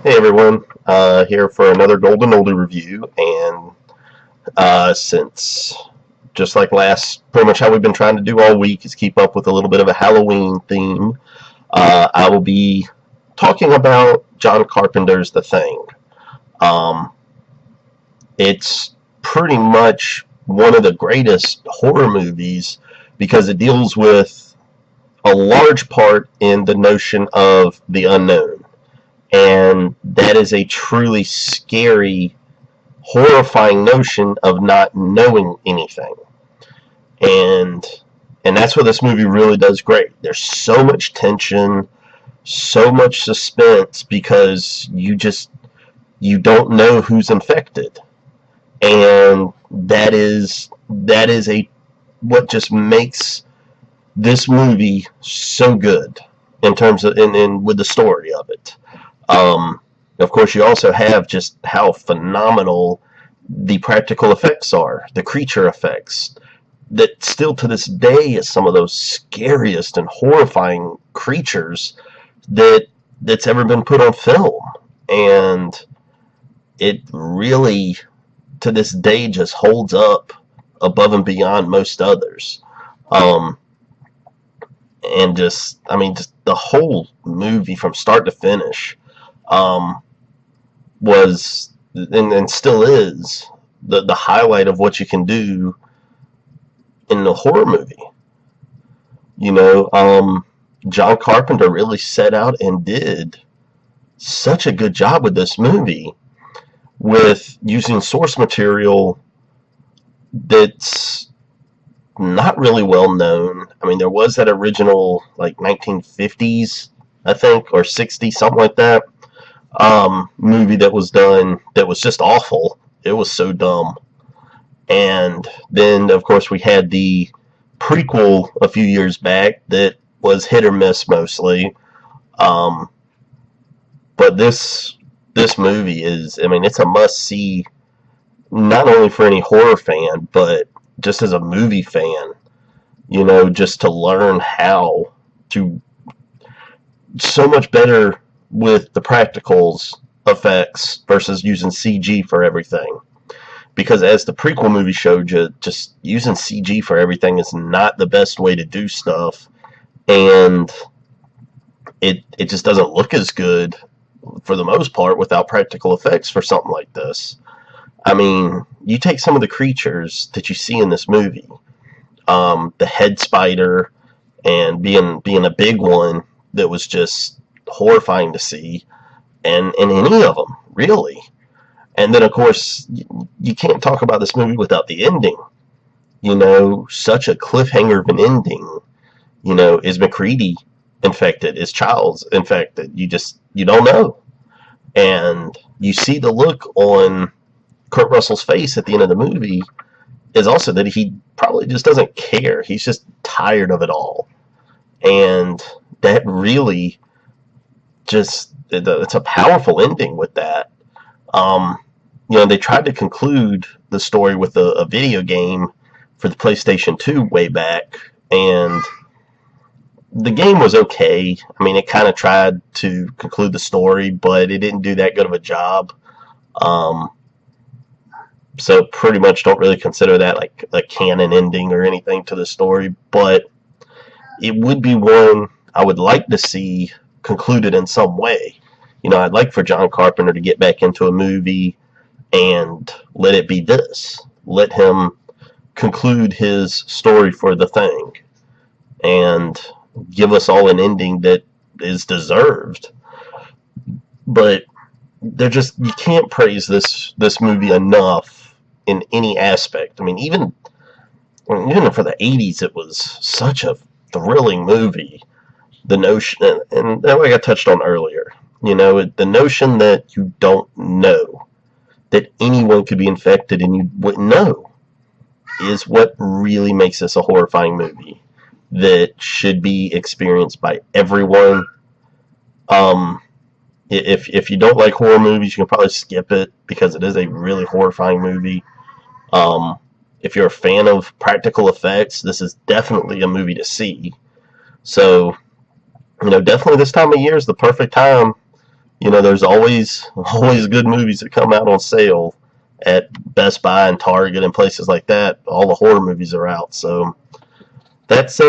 Hey everyone, here for another Golden Oldie review, and since just like pretty much how we've been trying to do all week is keep up with a little bit of a Halloween theme, I will be talking about John Carpenter's The Thing. Um, it's pretty much one of the greatest horror movies because it deals with a large part in the notion of the unknown, and that is a truly scary, horrifying notion of not knowing anything. And and that's what this movie really does great. There's so much tension, so much suspense because you don't know who's infected. And that is a what just makes this movie so good in terms of in with the story of it. Of course, you also have just how phenomenal the practical effects are, the creature effects, that still to this day is some of those scariest and horrifying creatures that's ever been put on film. And it really, to this day, just holds up above and beyond most others. Um, and just, I mean, just the whole movie from start to finish um, was and still is the highlight of what you can do in the horror movie. You know, John Carpenter really set out and did such a good job with this movie with using source material that's not really well known. I mean, there was that original, like, 1950s, I think, or 60s, something like that, movie that was done that was just awful. It was so dumb. And then, of course, we had the prequel a few years back that was hit or miss mostly. Um, but this movie is, I mean, it's a must see, not only for any horror fan, but just as a movie fan. You know, just to learn how to so much better with the practicals effects versus using CG for everything. Because as the prequel movie showed you, just using CG for everything is not the best way to do stuff, and it just doesn't look as good for the most part without practical effects for something like this. I mean, you take some of the creatures that you see in this movie, the head spider, and being a big one that was just horrifying to see, and any of them really. And then, of course, you can't talk about this movie without the ending. You know, such a cliffhanger of an ending. You know, is McCready infected? Is Childs infected? You don't know. And you see the look on Kurt Russell's face at the end of the movie is also that he probably just doesn't care. He's just tired of it all. And that really just, it's a powerful ending with that. You know, they tried to conclude the story with a video game for the PlayStation 2 way back, and the game was okay. I mean, it kind of tried to conclude the story, but it didn't do that good of a job. Um, so pretty much don't really consider that like a canon ending or anything to the story, but it would be one I would like to see concluded in some way. You know, I'd like for John Carpenter to get back into a movie and let it be this. Let him conclude his story for The Thing and give us all an ending that is deserved. But you can't praise this movie enough in any aspect. I mean, even for the 80s, it was such a thrilling movie. The notion, and like I touched on earlier, you know, the notion that you don't know, that anyone could be infected and you wouldn't know, is what really makes this a horrifying movie that should be experienced by everyone. If you don't like horror movies, you can probably skip it because it is a really horrifying movie. If you're a fan of practical effects, this is definitely a movie to see. So, you know, definitely this time of year is the perfect time you know, there's always good movies that come out on sale at Best Buy and Target and places like that. All the horror movies are out, so that's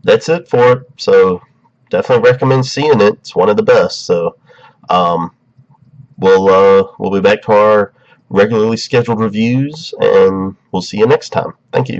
that's it for it. So definitely recommend seeing it. It's one of the best. So um, we'll be back to our regularly scheduled reviews, and we'll see you next time. Thank you.